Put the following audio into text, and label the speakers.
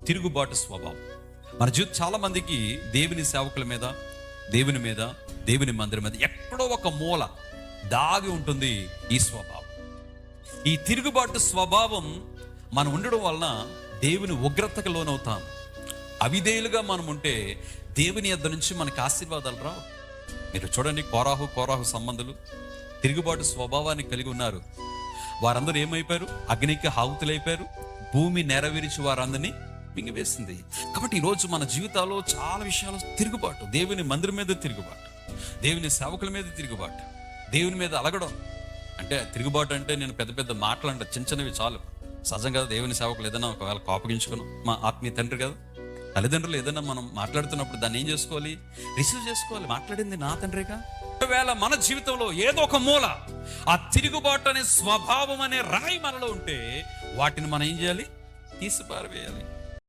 Speaker 1: తిరుగుబాటు స్వభావం. మన జీవితం చాలా మందికి దేవుని సేవకుల మీద, దేవుని మందిరం మీద ఎక్కడో ఒక మూల దాగి ఉంటుంది ఈ స్వభావం. ఈ తిరుగుబాటు స్వభావం మనం ఉండడం వలన దేవుని ఉగ్రతకు లోనవుతాం. అవిధేయులుగా మనం ఉంటే దేవుని యొద్ద నుంచి మనకి ఆశీర్వాదాలు రావు. మీరు చూడండి, కోరాహు సంబంధులు తిరుగుబాటు స్వభావాన్ని కలిగి ఉన్నారు. వారందరూ ఏమైపోయారు? అగ్నికి ఆహుతులైపోయారు. భూమి నెరవేర్చి వారందరినీ మింగివేసింది. కాబట్టి ఈరోజు మన జీవితాల్లో చాలా విషయాలు తిరుగుబాటు. దేవుని మందిరం మీద తిరుగుబాటు, దేవుని సేవకుల మీద తిరుగుబాటు, దేవుని మీద అలగడం. అంటే తిరుగుబాటు అంటే నేను పెద్ద పెద్ద మాటలు అంటే చిన్నవి చాలు. సహజం కదా, దేవుని సేవకులు ఏదైనా ఒకవేళ కోపగించుకుని, మా ఆత్మీయ తండ్రి కదా, తల్లిదండ్రులు ఏదైనా మనం మాట్లాడుతున్నప్పుడు దాన్ని ఏం చేసుకోవాలి? రిసీవ్ చేసుకోవాలి. మాట్లాడింది నా తండ్రిగా. ఒకవేళ మన జీవితంలో ఏదో ఒక మూల ఆ తిరుగుబాటు అనే స్వభావం అనే రాయి మనలో ఉంటే వాటిని మనం ఏం చేయాలి? తీసి పారవేయాలి.